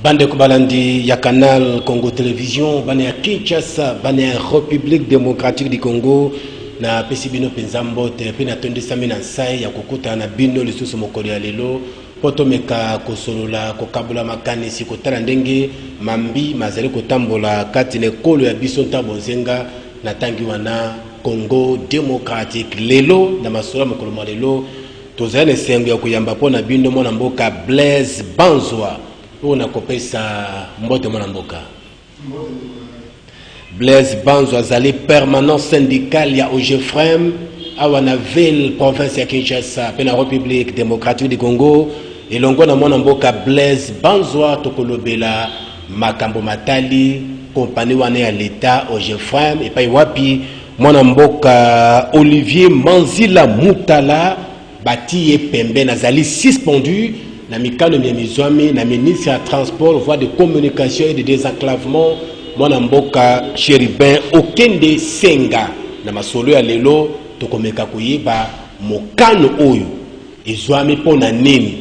Bande Kobalandi, ya Canal Congo Télévision, bane ya Kinshasa, bane ya République démocratique du Congo, na pesi bino penzambo te pe na tondisa mina sai ya kokuta na bino lisusu mokoli ya lelo poto meka kosolola kokabula makanisi kotala ndenge mambi mazali kotambola kati na ekolo ya biso ntabonzenga na tangi wana Congo démocratique lelo na masolo mokolo mwa lelo tozali na esengo ya koyamba mpo na bino mwana mboka Blaise Banzwa oyo nakopesa mbote mwana mboka. Blaise Banzwa azali permanent syndical ya OGEFREM awa na ville province ya Kinshasa pe na République démocratique du Congo elongo na mwana mboka Blaise Banzwa tokolobela makambo matali kompani wana ya l'État OGEFREM epai wapi mwana mboka Olivier Manzila Mutala bati ye pembe nazali suspendu na mikano ya mizwami na ministre ya transport voie de communication et de désenclavement mwana mboka Chéribin Okende Senga na masolo ya lelo tokomeka koyeba mokano oyo ezwami pona nini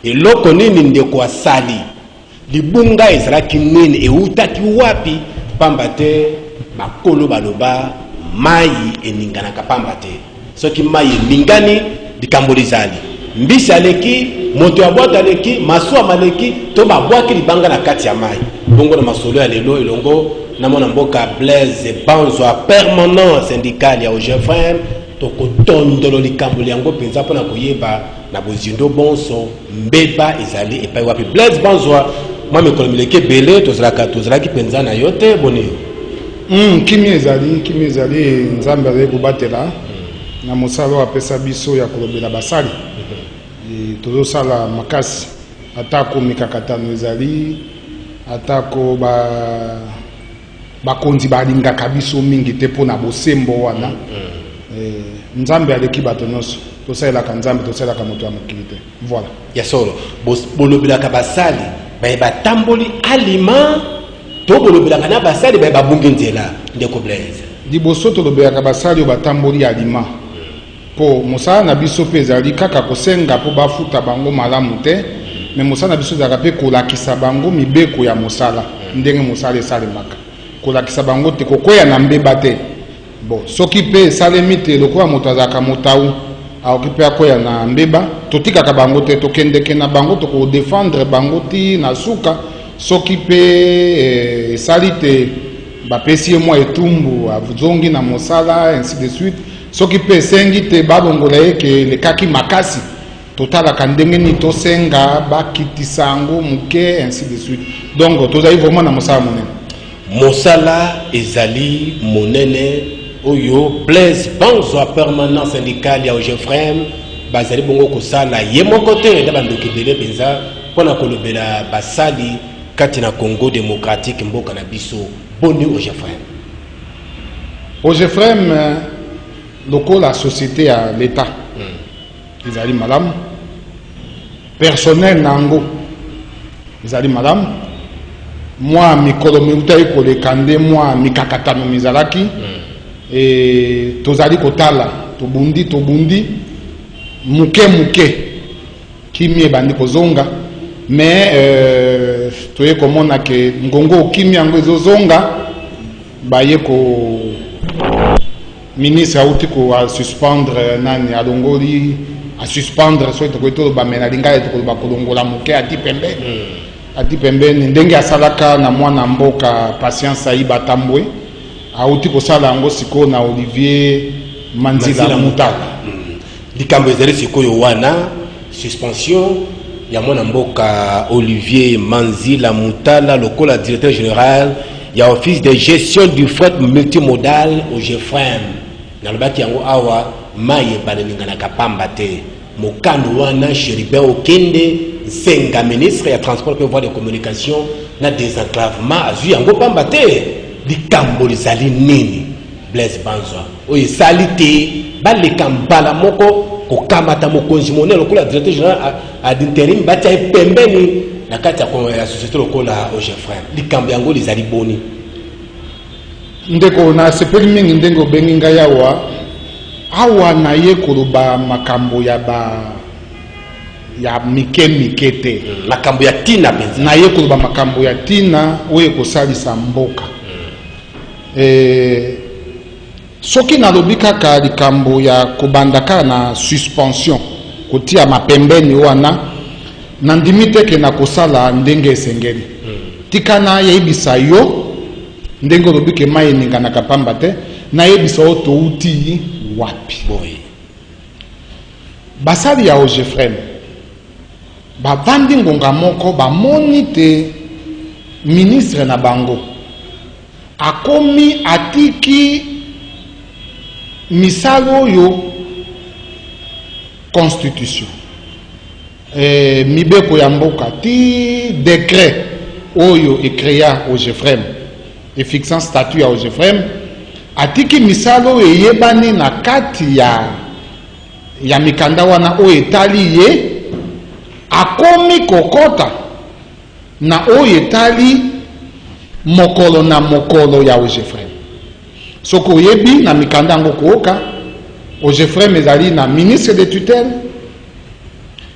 eloko nini ndeko asali libunga ezalaki nini eutaki wapi pamba te makolo baloba mai eninganaka pamba te soki mai eningani likambo lizali mbisi aleki moto ya bwata aleki maswa maleki to babwaki libanga na kati ya mai bongo na masolo ya lelo elongo na mwana mboka Blaise Banzwa permanent syndical ya OGEFREM tokotondolo likambo yango penza pona koyeba na bozindo bonso mbeba ezali epai wapi Blaise Banzwa mwa mikolo mileke bele tozalaki penza na yote boni kimi ezali nzambe azali kobatela na mosala apesa biso ya kolobela basali tozosala makasi atako mikakatano ezali atako bakonzi balingaka biso mingi te mpona bosembo wana nzambe aleki bato nyonso tosalelaka nzambe tosalelaka moto ya mokili te voilà ya solo bolobelaka basali baye batamboli alima to bolobelaka na basali baye babungi nzela ndeko Blaise liboso tolobelaka basali oyo batamboli alima po mosala na biso mpe ezali kaka kosenga mpo bafuta bango malamu te me mosala na biso ezalaka mpe kolakisa bango mibeko ya mosala ndenge mosala esalemaka kolakisa bango te kokwea na mbeba te bon soki mpe esalemi te lokola moto azalaka motau aoki mpe akwea na mbeba totikaka bango te tokendeke na bango tokodefendre bango ti na suka soki mpe esali te bapesi ye mwa etumbu azongi na mosala ainsi de suite soki pe sengi te balongola eke lekaki makasi totalaka ndenge ni tosenga bakitisa yango muke ainsi de suite donc tozali vraiment na mosala monene mosala ezali monene oyo Blaise Banzwa permanent syndical ya OGEFREM bazali bongo kosala ye moko te da bandoki ebele mpenza mpona kolobela basali kati na Congo démocratique mboka na biso boni OGEFREM OGEFREM lokola société à l'État ezali malamu personnel nango ezali malamu mwa mikolo meutai koleka nde mwa mikakatano mizalaki tozali kotala tobundi muke kimi ebandi kozonga mais toye komona ke ngongo kimi yango ezozonga baye ko ministre auti ko suspendre nani alongoli a suspendre so to to ba mena linga to ba kolongola muke ati pembeni ndenge asalaka na mwana mboka Patience Aiba Tambwe auti ko sala ngo siko na Olivier Manzila Mutala likambo ezali sikoyo wana suspension ya mwana mboka Olivier Manzila Mutala lokola directeur général ya office de gestion du fret multimodal OGEFREM nalobaki yango awa maye balinganaka pamba te mokano wana Chéribin Okende Senga ministre ya transport et voie de communication na désenclavement azwi yango pamba te likambo lizali nini Blaise Banzwa oyo esali te baleka mbala moko kokamata mokonzi monene lokola directeur général ad intérim batia pembeni na kati ya société lokola OGEFREM likambo yango lizali boni ndeko na sepeli mingi ndenge obengi ngai awa na ye koloba makambo ya ya mike te makambo ya tina penza na ye koloba makambo ya tina oyo ekosalisa mboka soki nalobi kaka likambo ya kobandaka na suspension kotia mapembeni wana nandimi teke na kosala ndenge esengeli tika na yebisa yo ndenge olobi ke mai eninganaka pamba te nayebisa oyo touti wapi boye basali ya ogefrem bavandi ngonga moko bamoni te ministre na bango akomi atiki misala oyo constitution mibeko ya mboka ti décret oyo ecréa ogefrem efixant statut ya ogefrem atiki misala oyo eyebani na kati ya mikanda wana oyo etali ye akomi kokota na oyo etali mokolo na mokolo ya ogefrem soki oyebi na mikanda yango kooka ogefrem ezali na ministre de tutelle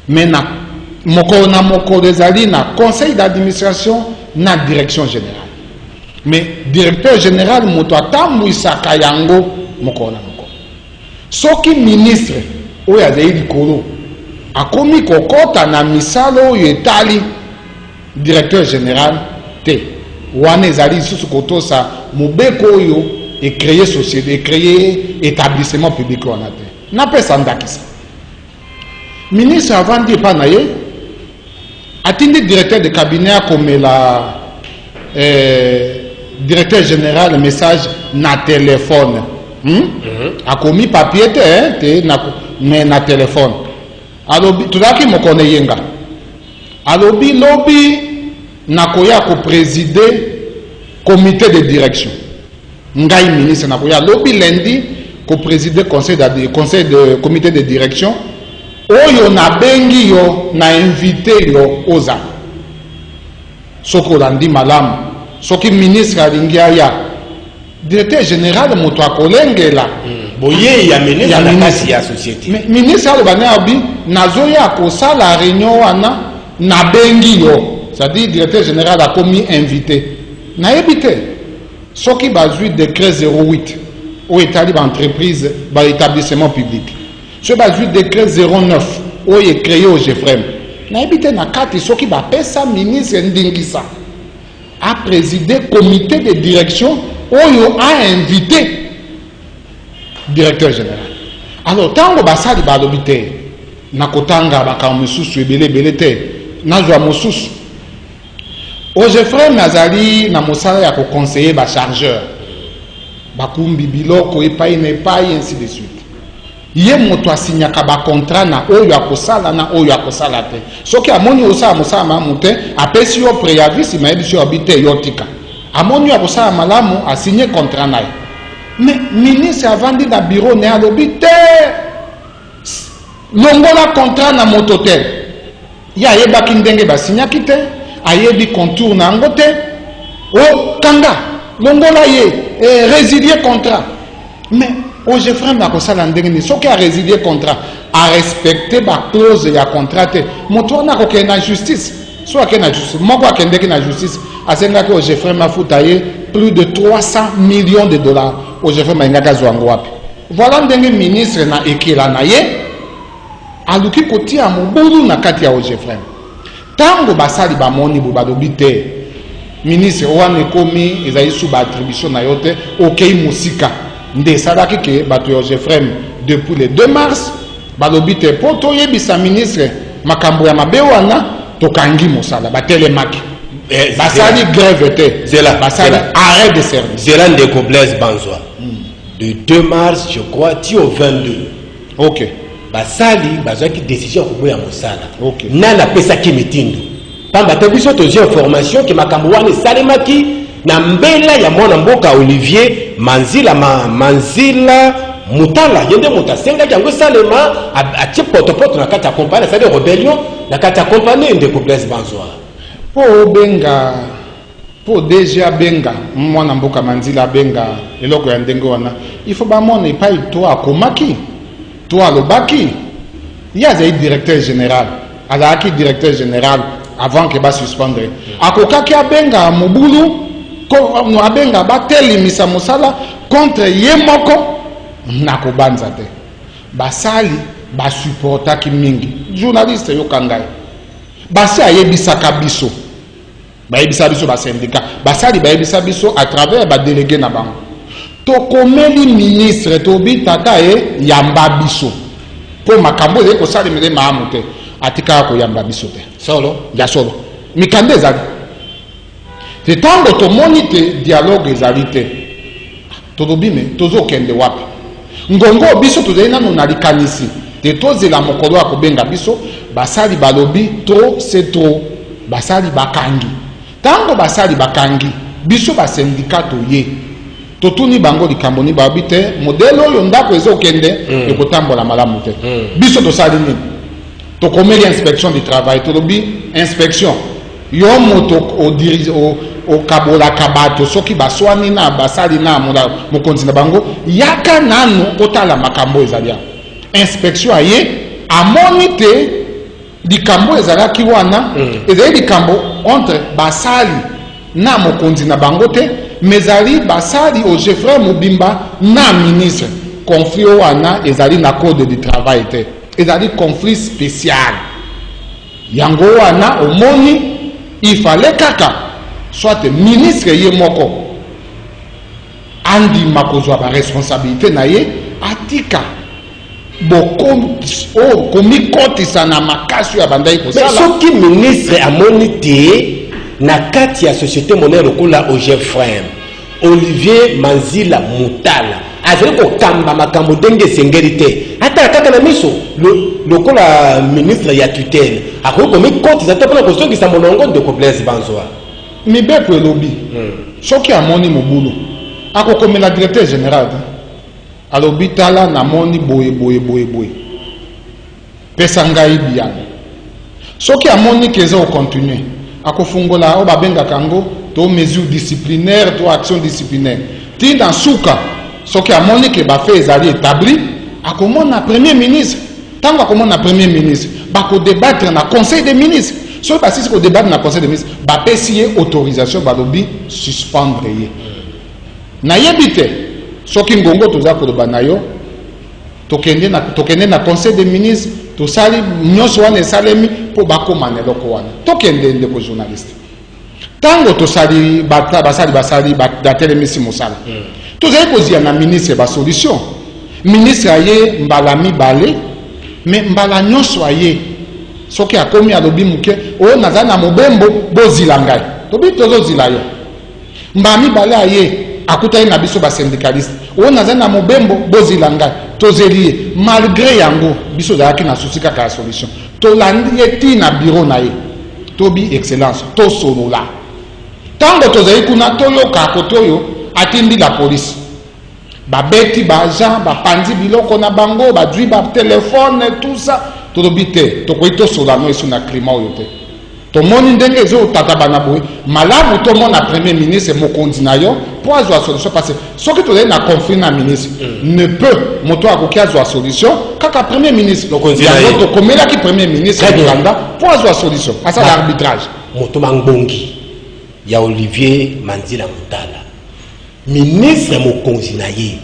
mais na mokolo ezali na conseil d'administration na direction générale mais directeur général moto atambwisaka yango mokolo na mokolo soki ministre oyo azali likolo akomi kokota na misala oyo etali directeur général te wana ezali lisusu kotosa mobeko oyo ecréer société ecréer établissement public wana te napesa ndakisa ministre avandi epa na ye atindi directeur de cabinet akomela directeur général message na téléphone akomi papier te mais na téléphone alobi tozalaki mokone yenga alobi lobi nakoya koprésider comité de direction ngai ministre nakoya lobi lundi koprésider conseil de comité de direction oyo nabengi yo na invité yo oza soki olandi malamu soki ministre alingi aya directeur général moto akolengela boye ya ministre na kasi ya société ministre aloba ne abi nazoya kosala réunion wana nabengi yo c'est-à-dire directeur général akomi invité nayebi te soki bazwi décret 08 oyo etali baentreprise baétablissement public soki bazwi décret 09 oyo ecréé ogefrem nayebi te na kati soki bapesa ministre ndingisa aprésider comité de direction oyo ainvité directeur général alors ntango basali balobi te nakotanga makambo mosusu ebele te nazwa mosusu ogefrem azali na mosala ya koconseiller bachargeur bakumbi biloko epai na epai ainsi de suite ye moto asinyaka bacontrat na oyo akosala na oyo akosala te soki amoni osala mosala malamu te apesi yo préavis nsima yebisi yo abi te yo tika amoni yo akosala malamu asinye contrat na ye mais ministre avandi na bureau ne alobi te longola contrat na moto te ye ayebaki ndenge basinyaki te ayebi contour na yango te o kanga longola ye résilier contrat mais ogefrem akosala ndenge nini soki arésilier contrat arespecte baclause ya contrat te moto wana akokende na justice so akende na justice moko akendeki na justice asengaki ogefrem afuta ye plus de 300 millions de dollars ogefrem ayingaki azwa yango wapi voilà ndenge ministre na ekela na ye aluki kotia mobulu na kati ya ogefrem ntango basali bamoni bo balobi te ministre wana ekomi ezali su baattribution na yo te okei mosika nde esalaki ke bato ya ogefrem depuis le 2 mars balobi te mpo toyebisa ministre makambo ya mabe wana tokangi mosala batelemaki basali grève te basali arrêt de service zela ndeko Blaise Banzwa de 2 mars je crois ti au 22 ok basali bazwaki décision ya koboya mosala okay. nani apesaki mitindo pamba te biso tozwi information ke makambo wana esalemaki na mbela ya mwana mboka Olivier manzila mutala ye nde moto asengaki yango esalema atie potopoto na kati ya kompani asali rébellion na kati ya kompani ndeko Blaise Banzwa po obenga po DG abenga mwana mboka manzila abenga eloko ya ndenge wana il faut bamona epai to akomaki to alobaki ye azali directeur général azalaki directeur général avant que suspendre akokaki abenga mobulu abenga batelemisa mosala contre ye moko na kobanza te basali basupportaki mingi journaliste yokangai basi ayebisaka biso bayebisa biso basyndicat basali bayebisa biso à travers badélégué na bango tokomeli ministre tobi tata yamba biso po makambo ezali kosalemele maamu te atikaka koyamba biso te solo ya solo mikanda ezali te ntango tomoni te dialogue ezali te tolobi me tozokende wapi ngongo biso tozali nano na likanisi te tozela mokolo ya kobenga biso basali balobi trop c'est trop basali bakangi ntango basali bakangi biso basindika toye totuni bango likambo ni babi te modele oyo ndako ezokende ekotambola malamu te biso tosali nini tokomeli inspection du travail tolobi inspection yo moto okabolaka bato soki baswani na basali na mokonzi na bango yaka nanu kotala makambo ezali inspection aye amoni te likambo ezalaki wana ezali likambo entre basali na mokonzi na bango te mezali basali au Geoffrey Mobimba na ministre conflit wana ezali na code du travail te ezali conflit spécial yango wana omoni il fallait kaka soit ministre ye moko andi makozwa ba responsabilité na ye atika komikotisa na makasi ya bandai kosala soki ministre amoni te na kati ya société monnaie lokola OGFREM Olivier Manzila Mutala azali kokamba makambo ndenge esengeli te ata kaka na miso lokola ministre ya tutelle akoki komikotisa te mpona kosokisa molongo ndeko Blaise Banzoa mibeko elobi soki amoni mobulu akokomela directeur général alobi tala namoni boye pesa ngai biyana soki amoni keza okontinue akofungola o babengaka yango to mesure disciplinaire to action disciplinaire tinda suka soki amoni ke bafe ezali établi akomona premier ministre tango akomona premier ministre bakodébattre na conseil des ministres soki basisi kodébattre na conseil des ministres bapesi ye autorisation balobi suspendre ye nayebi te soki ngongo toza koloba na yo tokende na conseil des ministres tosali nyonso wana esalemi mpo bakoma na eloko wana tokende ndeko journaliste ntango tosali basali batelemisi mosala tozali kozia na ministre basolution ministre aye mbala mibale me mbala nyonso aye soki akomi alobi moke oyo naza na mobembo bozila ngai tobi tozozila yo mbala mibale aye akutaki na biso basyndicaliste oyo naza na mobembo bozila ngai tozeli ye malgré yango biso ozalaki na susi kaka ya solution tolandi ye ti na bureau na ye tobi excellence tosolola ntango tozali kuna toyoka kote oyo atindi la polise babeti baagent bapanzi biloko na bango badwi batelefone tout ça tolobi te tokoki tosolola no esu na climat oyo te tomoni ndenge ezotata bana boye malamu tomona premier ministre mokonzi na yo mpo azwa solution parce que soki tozali na conflit na ministre ne peut moto akoki azwa solution kaka premier ministre yango tokomelaki premier ministre kolanda mpo azwa solution asala arbitrage moto mangbongi ya Olivier Manzila Mutala ministre mokonzi na ye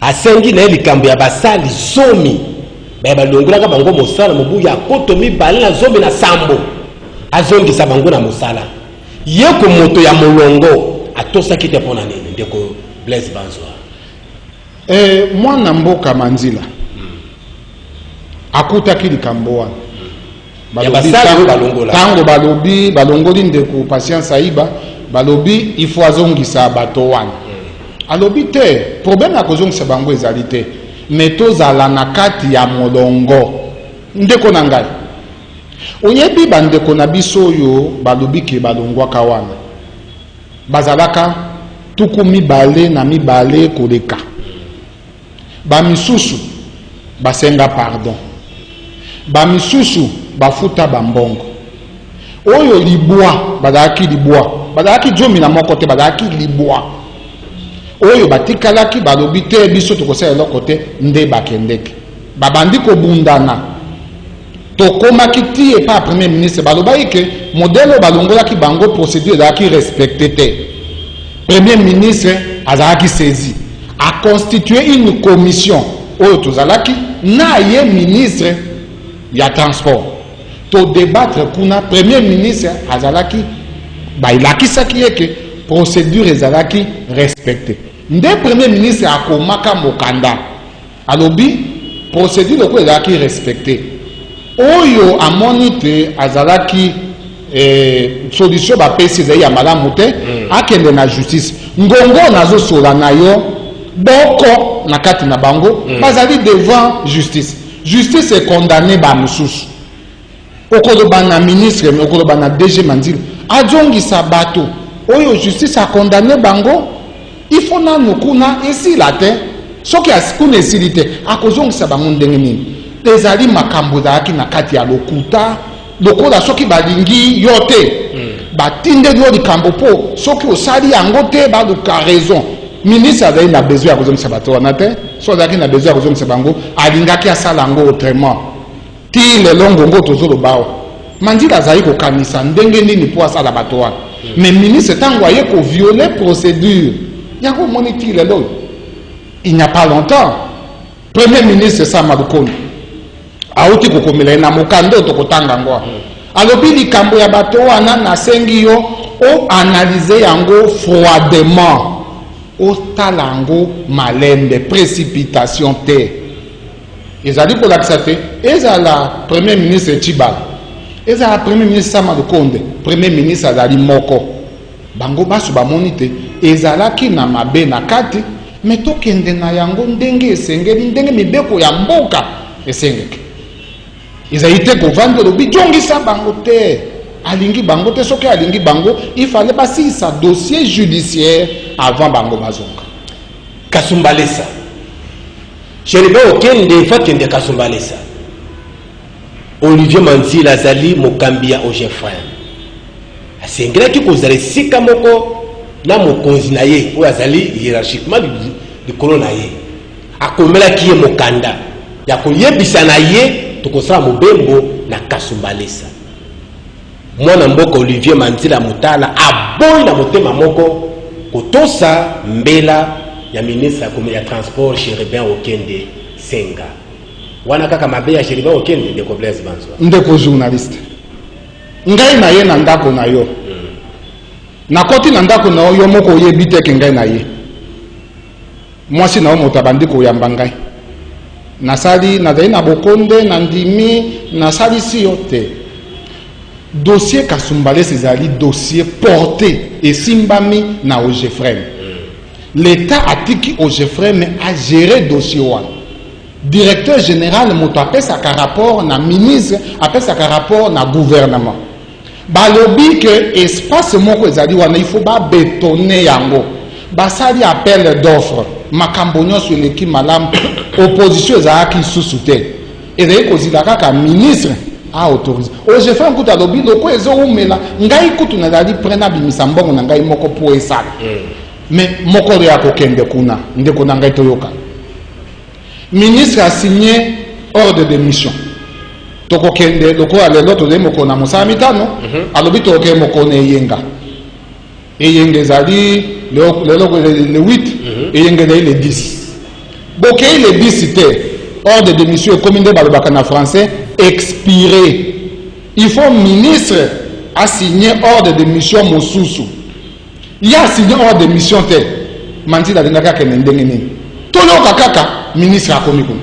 asengi na ye likambo ya basali zomi balongolaka bango mosala mobu ya koto mibale na zomi na sambo azongisa bango na mosala ye ko moto ya molongo atosaki te mpona nini ndeko Blaise Banzoa mwana mboka Manzila akutaki likambo wana ntango balongoli ndeko Patience Aiba balobi ifo azongisa bato wana alobi te problème ya kozongisa bango ezali te me tozala na kati ya molongo ndeko na ngai oyebi bandeko na biso oyo balobi ke balongwaka wana bazalaka tuku mibale na mibale koleka bamisusu basenga pardon bamisusu bafuta bambongo oyo libwa bazalaki zomi na moko te bazalaki libwa oyo batikalaki balobi te biso tokosala eloko te nde bakendeke babandi kobundana tokomaki ti et pas premier ministre balobaki que modèle balongolaki bango procédure ezalaki respecté te. Premier ministre azalaki saisi a constitué une commission oyo tozalaki na ye ministre ya transport to débattre kuna premier ministre azalaki bailakisaki ye ke procédure ezalaki respecté. Nde premier ministre akomaka mokanda alobi procédure loko ezalaki respecté. Oyo amoni te azalaki solution bapesi ezali ya malamu te akende na justice ngongo nazosola na yo boko na kati na bango bazali devant justice. Justice est condamné ba mosusu okoloba na ministre mais okoloba na DG Manzilo azongisa bato oyo justice a condamné bango il faut na nukuna esila te soki asikuna esili te akozongisa bango ndenge nini ezali makambo ezalaki na kati ya lokuta lokola soki balingi yo te batindeli yo likambo mpo soki osali yango te baluka raison. Ministre azali na besoin ya kozongisa bato wana te so azalaki na besoin ya kozongisa bango alingaki asala yango autrement ti lelo ngongo tozoloba awa Manzila azali kokanisa ndenge nini mpo asala bato wana mais ministre ntango aye koviole procédure yango omoni ti lelo il n'y a pas longtemps premier ministre Sama Lukonde auti kokomela na mokando tokotanga yango alobi likambo ya bato wana nasengi yo o analyser yango froidement o talango malembe précipitation te ezali kolakisa te ezala premier ministre Tshibala ezala premier ministre Sama Lukonde premier ministre azali moko bango basu bamoni te ezalaki na mabe na kati me tokende na yango ndenge esengeli ndenge mibeko ya mboka esengeki ezali te kovanda lobi jongisa bango te alingi bango te soki alingi bango il fallait basilisa dossier judiciaire avant bango bazonga. Kasumbalesa Cheribe okende fakende Kasumbalesa Olivier Manzila azali mokambi ya Ogefrem asengelaki kozala esika moko na mokonzi na ye oyo azali hiérarchiquement likolo na ye akomelaki ye mokanda ya koyebisa na ye tokosala mobembo na Kasumbalesa. Mwana mboka Olivier Manzila Mutala aboyi na motema moko kotosa mbela ya ministre ya transport Chéribin Okende Senga wana kaka mabe ya Chéribin Okende de Blaise Banzwa ndeko journaliste ngai na ye na ndako na yo nakoti na ndako na yo moko oyebi te ke ngai na ye mwasi na yo moto abandi koyamba ngai nasali nazali na bokonde na ndimi nasalisi yo te. Dossier Kasumbalesa ezali dossier porté esimbami na Ogefrem. L'État atiki Ogefrem a géré dossier wana. Directeur général moto apesa ka rapport na ministre apesa ka rapport na gouvernement. Balobi que espace moko ezali wana il faut ba bétonner yango. Basali appel d'offre makambo nyonso eleki malamu opposition ezalaki susu te. Ezali kozila kaka ministre a autorisé. Ogefrem kuta lobi loko ezo umela ngai kutu nazali prena bimisa mbongo na ngai moko po esala. Mais moko ya kokende kuna ndeko na ngai toyoka. Ministre a signé ordre de mission. Toko kende loko ale loto de moko na musala mitano alobi to ke moko ne yenga. Eyenge zali le 8 eyenge le 10. Boke le 10 te ordre de mission comme inde balobaka na français expiré. Il faut ministre a signé ordre de mission mosusu. Il a signé ordre de mission te. Manzila dengaka kende ndenge nini. Toyoka kaka ministre a komi kuna.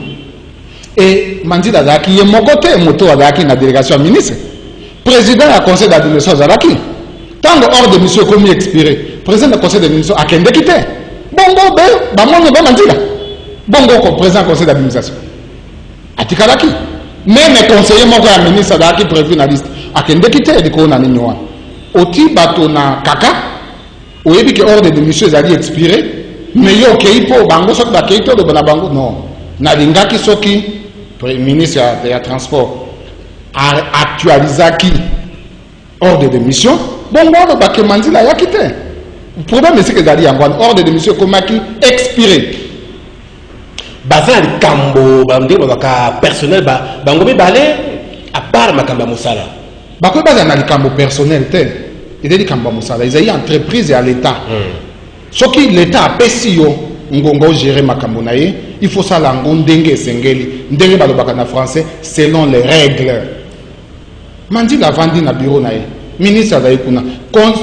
Et Manzila zaki ye mokote moto azaki na délégation ministre. Président du conseil d'administration zaki. Tant que ordre de mission komi expiré, président du conseil d'administration a kende kite. Bongo be ba monne ba Manzila. Bongo ko président du conseil d'administration. Atikalaki. Même conseiller moko ya ministre zaki prévu na liste. A kende kite diko na ninyoa. Oti bato na kaka oyebi ke ordre de mission zali expiré. Mais yo keipo bango soki ba keito de bango non. Na lingaki soki ministre ya transport actualisaki ordre de mission bongo ba ke Manzila ya kite. Problème c'est que zali yango ordre de mission komaki expiré. Bazan kambo bamde baka personnel bango be balé a part makamba musala bakoy baza na likambo personnel te ede likambo musala ezali entreprise ya l'état soki l'état apesi yo ngonga ogérer makambo na ye il faut sala ngo ndenge esengeli ndenge balobaka na français selon les règles Mandila avandi na bureau na ye ministre azali kuna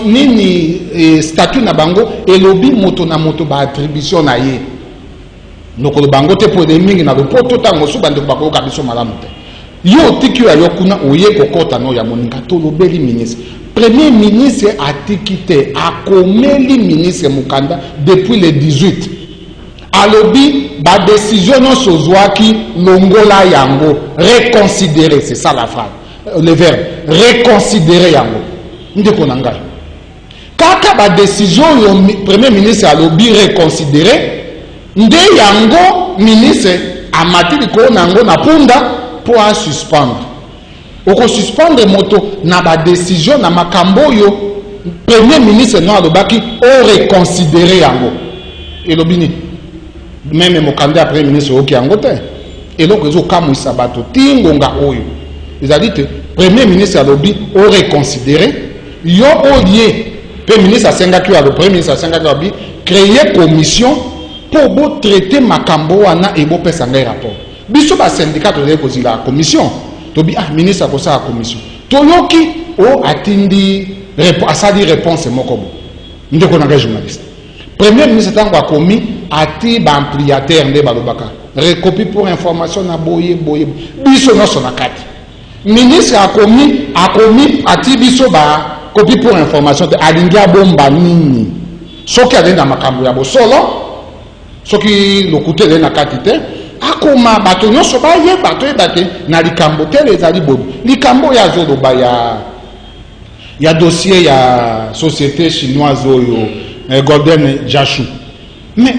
nini statut na bango elobi moto na moto ba attribution na ye nokolo bango te po de mingi na lopoto tango su bande bakoyoka biso malamu te yo tiki ya yo kuna oye kokota no ya moninga tolobeli ministre premier ministre atiki te akomeli ministre mukanda depuis le 18 alobi ba décision no sozwaki longola yango reconsidérer, c'est ça la phrase le verbe reconsidérer yango ndeko na ngai kaka ba décision yo premier ministre alobi reconsidérer nde yango ministre amatili ko nango na punda pour a suspendre oko suspendre moto na ba décision na makambo yo premier ministre no alobaki o reconsidérer yango elobini même mokanda premier ministre oki yango te eloko ezo kamwisa bato tingonga oyo ezali te premier ministre alobi o reconsidérer yo olie premier ministre asengaki alo premier ministre asengaki alobi créer commission pour bo traiter makambo wana et bo pesa ngai rapport biso ba syndicat tozali kozila commission tobi ministre akosala commission toyoki o atindi asali réponse moko bo ndeko na ngai journaliste premier ministre tango akomi ati ba ampliateur nde balobaka recopie pour information na boye biso nyonso na kati ministre akomi ati biso ba copie pour information te alingi abomba nini soki azali na makambo ya bosolo soki lokute ezali na kati te akoma bato nyonso bayeba toyeba te na likambo te ezali bobo likambo oyo azoloba ya dossier ya société chinoise oyo Golden Jashu mais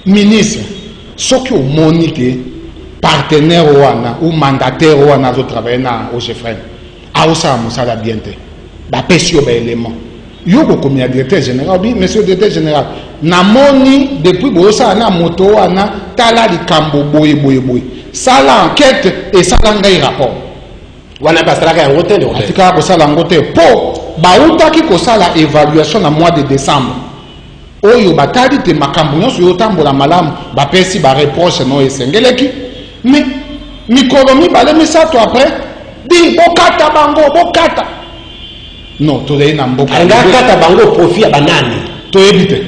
ministre soki omoni ke partenaire wana ou mandataire wana azotravaille na OGFREM aosala mosala bien te bapesi yo baélément yo kokomi ya directeur général bi monsieur le directeur général namoni depuis boyosala na moto wana tala likambo boye sala enquête esala ngai rapport wana basalaka yango te nde atikala kosala yango te mpo bautaki kosala évaluation na mois de décembre oyo batali te makambo nyonso yo tambola malamu bapesi bareproche no esengeleki mais mikolo mibale misato après di bokata bango bokata non tozali na mboka anga kata bango profit ya banani toyebi te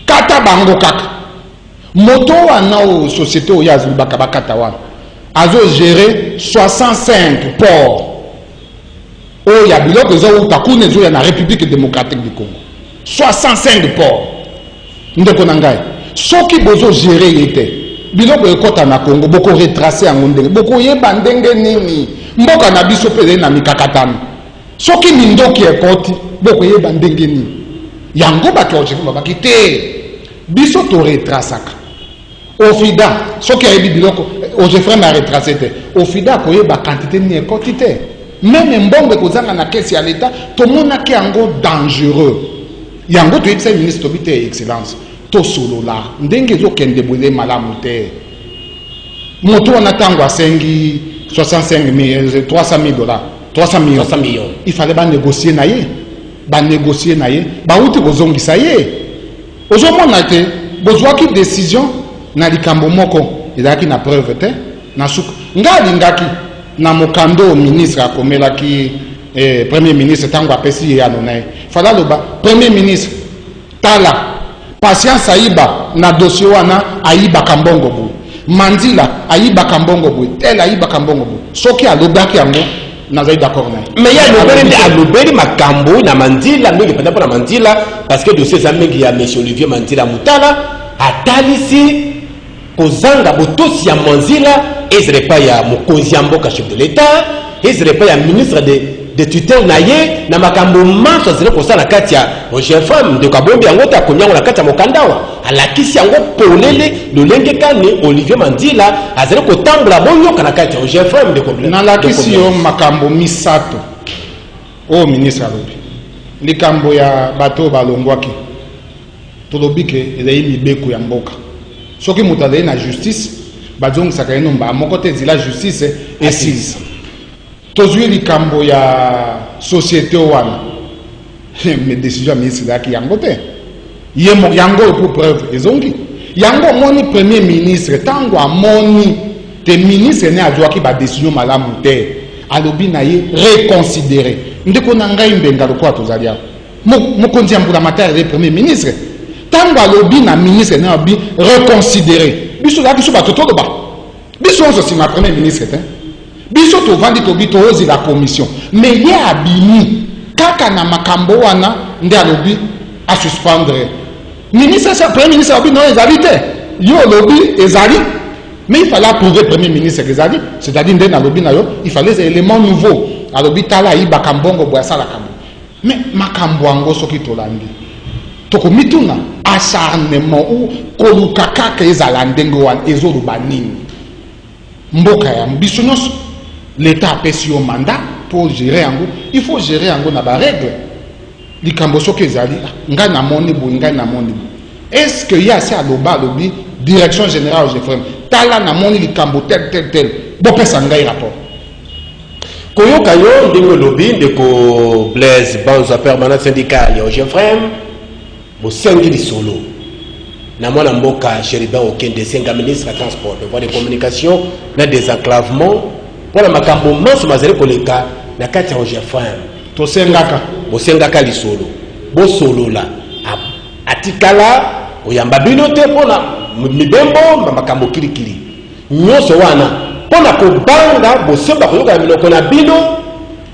kata bango kaka moto wana o société oyo azilibaka bakata wana azo gérer 65 ports oyo ya biloko ezouta kuna ezoya na république démocratique du Congo 65 ports ndeko na ngai soki bozo gérer ye te biloko ekota na Congo boko retracer yango ndenge boko yeba ndenge nini mboka na biso pe na mikakatano soki mindoki ekoti boko yeba ndenge nini yango bato ojefu babaki te biso to retrasaka ofida soki ayebi biloko ojefu ma retracer te ofida koyeba quantité ni ekoti te même mbongo ekozanga na kesi ya l'état tomonaki yango dangereux yango toyebisa ministre tobi te excellence tosolola ndenge ezokende boye malamu te moto wana ntango asengi 300 000 dollars 300 millions il fallait banégocier na ye bauti kozongisa ye ozomona te bozwaki décision na likambo moko ezalaki na preuve te na suka nga alingaki na mokando ministre akomelaki premier ministre ntango apesi ye ano na ye fala loba premier ministre tala patience ayiba na dossier wana ayibaka mbongo boye mandila ayibaka mbongo boye tel ayibaka mbongo boye soki alobaki yango nazali d'accord na ye mais ya alobeli makambo na mandila mingi penda mpona mandila parce que dossier eza mingi ya monsieur Olivier Mandila Mutala atalisi kozanga botosi ya manzila ezele pa ya mokonzi ya mboka chef de l'état ezele pa ya ministre de tutelle na ye na makambo manso azele kosala na kati ya OGFM ndeko abombi yango te akomi yango na kati ya mokandawa alakisi yango polele lolenge kani Olivier Mandila azele kotambola bonyoka na kati ya OGFM ndeko nalakisi yo makambo misato oyo ministre alobi likambo ya bato balongwaki tolobi ke ezali mibeko ya mboka soki moto azali na justice bazongisaka ye nomba moko te ezila justice esili tozwi likambo ya société wana mais décision ministre zaki yango te yemo yango pour preuve ezongi yango moni premier ministre tango amoni te ministre ne azwaki ba décision malamu te alobi na ye reconsidérer ndeko na ngai mbenga lokwa tozali aho mokonzi ya mbula matari premier ministre tango alobi na ministre ne abi reconsidérer biso la biso bato toloba biso onzo sima premier ministre te biso tovandi tobi tozi la commission mais ye abimi kaka na makambo wana nde alobi a suspendre ministre sa premier ministre alobi non ezali te yo alobi ezali mais il fallait approuver premier ministre ezali c'est-à-dire nde na alobi na yo il fallait des éléments nouveaux alobi tala yi bakambongo boya sala kambo mais makambo ango soki tolandi tokomituna acharnement ou koluka kaka ezala ndenge wana ezoluba nini mboka ya biso nyonso l'état apesi yo mandat pour gérer yango il faut gérer yango na barègle likambo soki ezali ngai na moni boye ngai na moni est-ce que ya se aloba alobi direction générale OGFM tala na moni likambo tel bopesa ngai rapport koyoka yo ndenge lobi ndeko Blaise Banza permanent syndical ya OGFM bosengi lisolo na mwana mboka Chéribin Okende senga ministre ya transport de voies de communication na désenclavement pour la makambo manso mazali koleka na kati ya OGFM tosengaka bosengaka lisolo bosolola atikala oyamba bino te mpona mibembo makambo kilikili nyonso wana mpona kobanga bosemba koyoka miloko na bino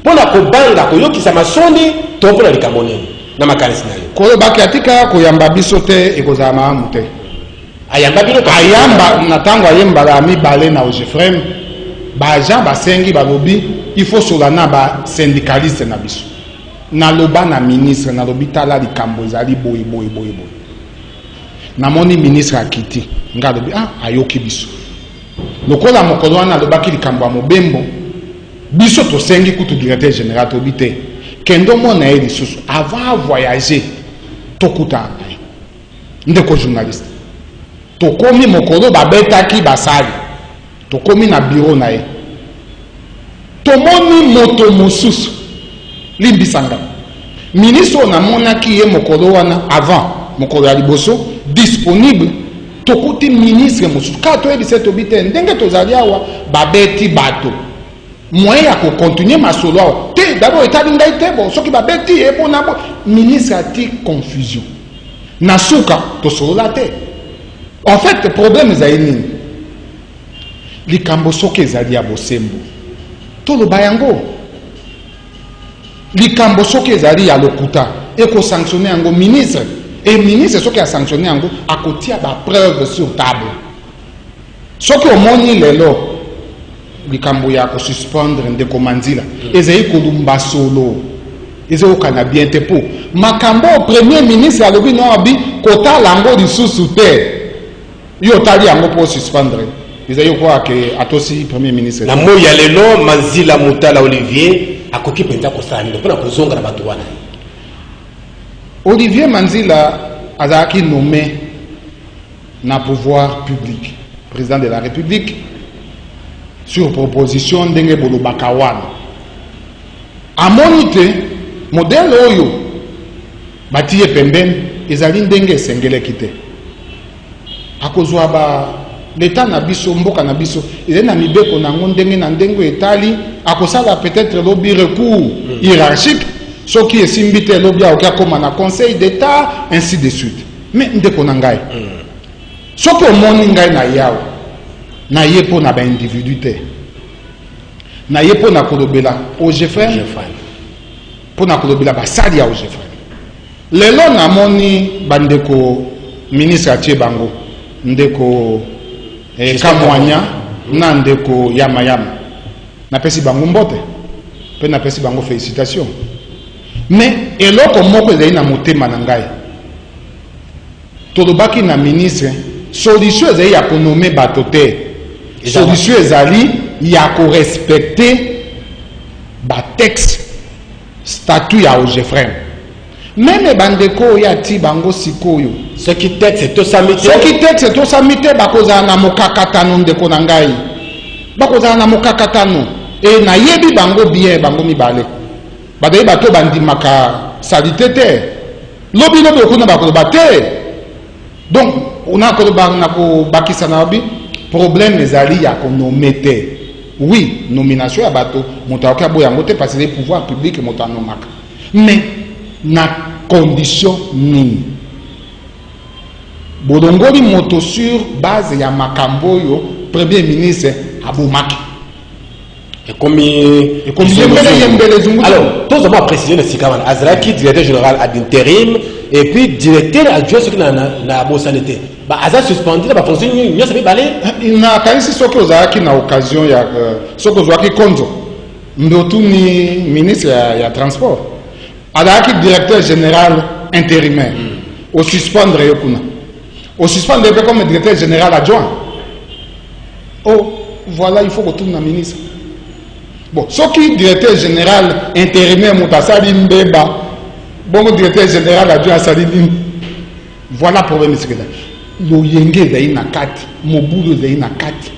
mpona kobanga koyokisa masoni to mpona likambo nini na makanisi na yo koyebaki atika koyamba biso te ekozala malamu te ayamba bino ayamba na ntango ayembaka mibale na OGFM baagent basengi balobi il faut sola na basyndicaliste na biso naloba na ministre nalobi tala likambo ezali boye namoni ministre akiti nga alobi ayoki biso lokola mokolo wana alobaki likambo ya mobembo biso tosengi kutu directeur général tobi te kendo mona ye lisusu avant voyager tokutana naye ndeko journaliste tokomi mokolo babetaki basali tokomi na bureau na ye tomoni moto mosusu limbisanga ministre oyo namonaki ye mokolo wana avant mokolo ya liboso disponible tokuti ministre mosusu kaka toyebisa tobi te ndenge tozali awa babeti bato moyen ya kocontinue masolo awa te d'abord etali ngai te bo soki babeti ye mpona bo ministre ati confusion na suka tosolola te en fait problème ezali nini likambo soki ezali ya bosembo toloba yango likambo soki ezali ya lokuta ekosanctionne yango ministre et ministre soki asanctionne yango akotia bapreuve sur table soki omoni lelo likambo ya kosuspendre ndeko Manzila ezali kolumba solo ezali okana bien te po makambo premier ministre alobi no abi kotala yango lisusu te yo tali yango po suspendre ezali kwa ke atosi premier ministre na moya lelo Manzila Mutala Olivier akoki penza kosala nini mpona kozonga na bato wana Olivier Manzila azalaki nommé na pouvoir public président de la République sur proposition ndenge bolobaka wana amoni te modèle oyo batiye pembeni ezali ndenge esengeleki te akozwa ba leta na biso mboka na biso ezali na mibeko nango ndenge na ndenge etali akosala peut-être lobi recours hiérarchique soki esimbi te lobi aoki akoma na conseil d'état ainsi de suite mais ndeko na ngai soki omoni ngai na yawe na ye mpo na baindividu te na ye mpo na kolobela OGFM mpo na kolobela basali ya OGFM lelo namoni bandeko ministre atie bango ndeko Kamwanya na ndeko Yamayama napesi bango mbote mpe napesi bango félicitation mais eloko moko ezali na motema na ngai tolobaki na ministre solution ezali ya konome bato te solution ezali ya korespecte batexte statut ya OGFM meme bandeko oyo ati bango sikoyo soki texte tosami te bakozala na mokakatano ndeko na ngai bakozala na mokakatano et na yebi bango bien bango mibale badayi bato bandimaka salite te lobi okuna bakoloba te donc ona koloba na kobakisa na bi problème ezali ya konome te. Oui, nomination ya bato moto akoki aboya yango te parce que les pouvoirs publics moto anomaka, mais na condition nini bolongoli moto sur base ya makambo oyo premier ministre abomaki alors tous on va préciser le Sikaman Azraki directeur général ad intérim et puis directeur adjoint ce qui na bosanité ba aza suspendu ba fonction ni ça fait balé na kanisi soko ozaki na occasion ya soko ozwaki konzo ndotu ni ministre ya transport azaki directeur général intérimaire au suspendre yokuna au suspendre comme directeur général adjoint. Oh voilà, il faut retourner na ministre. Bon, ce qui directeur général intérimaire Moutasali Mbeba, bon directeur général adjoint Salini. Voilà le problème c'est que lo yenge zayi na kati, mobulo zayi na kati.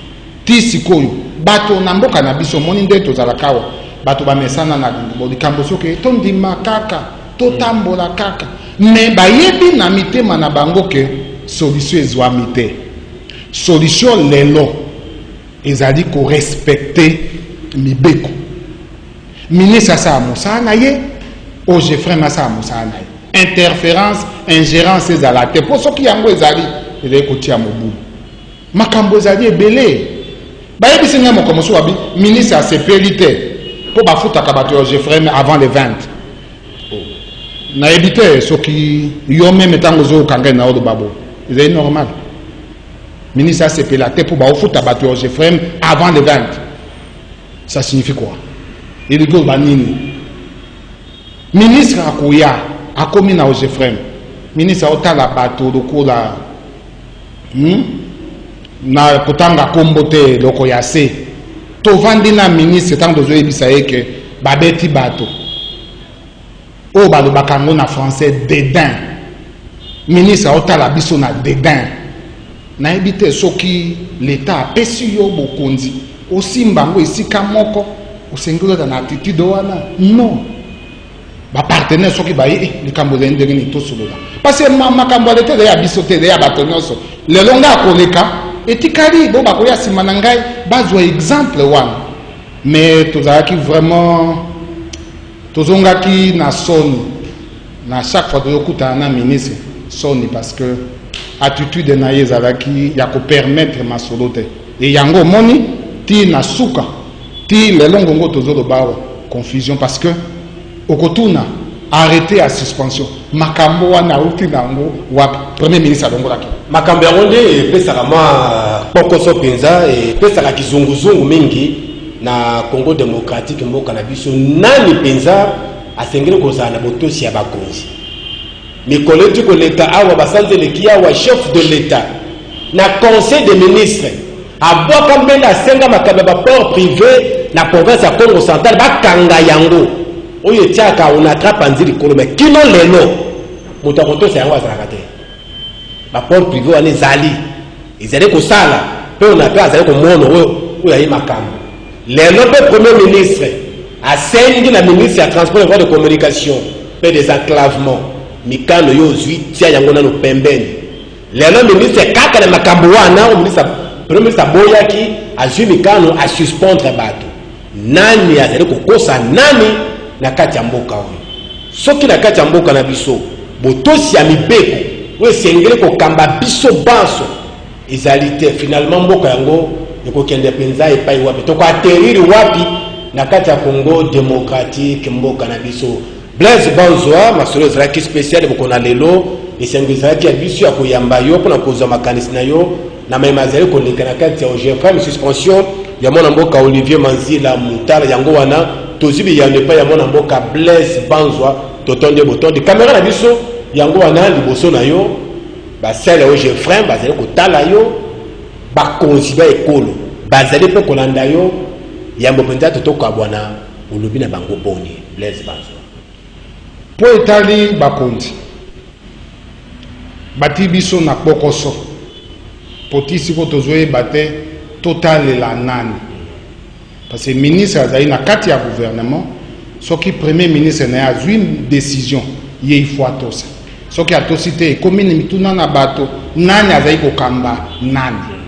Ti sikoyo, bato na mboka na biso moni nde tozalakawa. Bato ba mesana na likambo soke tondi makaka, totambola kaka. Mais bayebi na mitema na bango ke solution ezwami te. Solution lelo ezali ko respecter mibeko. Ministre sa musana ye, oje frère sa musana ye. Interférence, ingérence ezala te. Pour ceux qui yango ezali, ezali kotia mobu. Makambo ezali ebele. Bayebi singa mokomoso wabi, ministre a sepelite pour bafuta kabato oje frère avant les 20. Na ebite ceux qui yo même tango zo kanga na odo babo. Ezali normal. Ministre a sepelite pour bafuta kabato oje frère avant les 20. Ça signifie quoi? Il dit banini. Ministre akoya akomi na Ojefrem. Ministre otala bato lokola na kotanga kombote loko yase. To vandi na ministre tango zo ebisa eke babeti bato. O balo bakango na français dédain. Ministre otala biso na dédain. Na ebite soki l'état pesi yo bokonzi. Osimba ngo esika moko osengelo na attitude wana non ba partenaire soki ba likambo za ndenge ni tosolola parce que makambo lete ya bisote ya batonyoso le longa koleka etikali bo ba koya simana ngai bazwa exemple wana mais tozaki vraiment tozongaki na soni na chaque fois toyokuta na ministre soni parce que attitude na yezalaki ya ko permettre masolote et yango moni ti na suka ti le longongo tozolo bawa confusion parce que okotuna arrêté à suspension makambo wana uti nango wa premier ministre alongolaki makambo ya ronde pesa kama pokoso penza et pesa ka kizunguzungu mingi na Congo démocratique mboka na biso nani penza asengeli kozana botosi ya bakonzi mikolo tu ko leta awa basanze lekia wa chef de l'état na conseil des ministres aboka mbela senga makambo ba port privé na province ya Congo central bakanga yango oyo tiaka on attrape nziri kolome kino lelo moto akotosa yango azalaka te ba port privé wana ezali kosala pe on a azali komona oyo ayi makambo lelo pe premier ministre asengi na ministre ya transport et de communication pe des enclavements mikano yo zwi tia yango na no pembeni lelo ministre kaka na makambo wana o ministre premier ministre boyaki azwi mikano a suspendre bato nani azali kokosa nani na kati ya mboka oyo soki na kati ya mboka na biso botosi ya mibeko oyo esengeli kokamba biso banso ezali te finalement mboka yango ekokende mpenza epai wapi tokoateriri wapi na kati ya Congo démocratique mboka na biso Blaise Banzoa masolo ezalaki spécial bokona lelo esengo ezalaki ya biso ya koyamba yo mpona kozwa makanisi na yo na mayema azali koleka na kati ya OGFM suspension ya mwana mboka Olivier Manzila Mutala yango wana tozibi ya nepa ya mwana mboka Blaise Banzoa totonde botonde caméra na biso yango wana liboso na yo basala OGFM bazali kotala yo bakonziba ekolo bazali pe kolanda yo yambo penza totoka bwana olobi na bango boni Blaise Banzoa po etali bakonzi bati biso na pokoso potisi ko tozoe bate totalela nani parce que ministre azali na kati ya gouvernement soki premier ministre na azwi une décision ye il faut atosa soki atosi te commune mituna na bato nani azali kokamba nani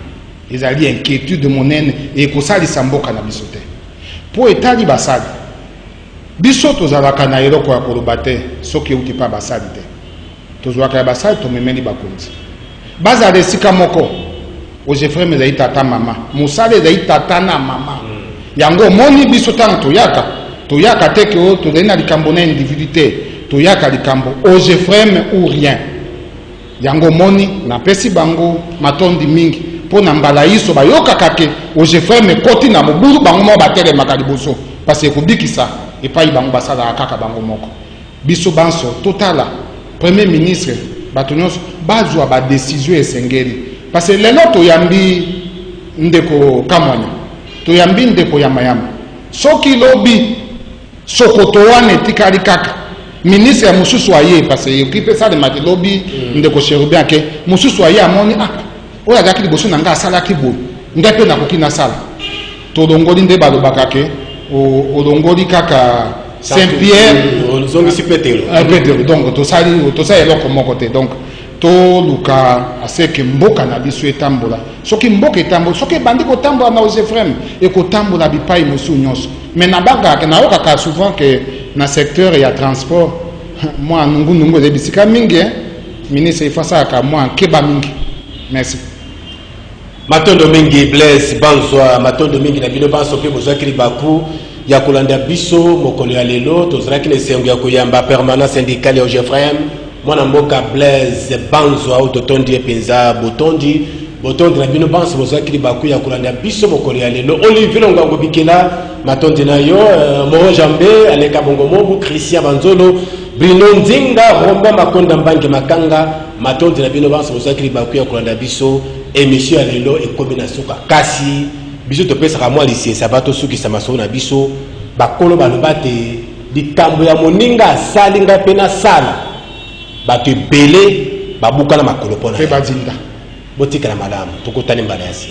ezali inquiétude monene et kosalisa mboka na biso te po etali basali biso tozalaka na eloko ya koloba te soki euti pa basali te tozwaka ya basali tomemeli bakonzi bazala esika moko ojefrem ezali tata mama mosala ezali tata na mama yango omoni biso ntango toyaka teke oyo tozali na likambo na individu te toyaka likambo ojefrem ou rien yango omoni napesi bango matondi mingi mpo na mbala iso bayokaka ke ojefrem ekoti na mobulu bango moko batelemaka liboso parce ekobikisa epai bango basalaka kaka bango moko biso banso totala premier ministre bato nyonso bazwa badesizio esengeli parce lelo toyambi ndeko Kamwanya toyambi ndeko Yamayama soki lobi sokoto wana etikali kaka ministre ya mosusu aye parce ekipe salemaki lobi ndeko Cherubin ke mosusu aye amoni oyo azalaki liboso na ngai asalaki boye ngai mpe nakoki nasala tolongoli nde balobaka ke olongoli kaka Saint-Pierre ozongisi Petero donc tosali eloko moko te donc toluka aseke mboka na biso etambola soki mboka etambola soki ebandi kotambola na Ojefrem ekotambola bipai mosusu nyonso mais nayokaka souvent ke na secteur ya transport mwa nungunungu ezali bisika mingi ministre efasalaka mwa nkeba mingi. Merci. Matondo mingi Blaise Banzwa matondo mingi na bino banso pe bozwaki libaku ya kolanda biso mokolo ya lelo tozalaki na esengo ya koyamba permanence syndicale ya Ojefrem mwana mboka Blaise Banzwa au totondi epenza botondi na bino banso bozwaki libaku ya kolanda biso mokolo ya lelo Olivier Ngango Bikela matondi na yo Moro Jambe Aleka Bongo Mobu Christian Banzolo Bruno Nzinga Romba Makonda Mbange Makanga matondi na bino banso bozwaki libaku ya kolanda biso émission ya lelo ekomi na suka kasi biso topesaka mwa lisensi bato sukisa masolo na biso bakolo baloba te likambo ya moninga asali ngai mpe nasala bato ebele babukana makolo mpona mpe bazinda botikala malamu tokutani mbala ya si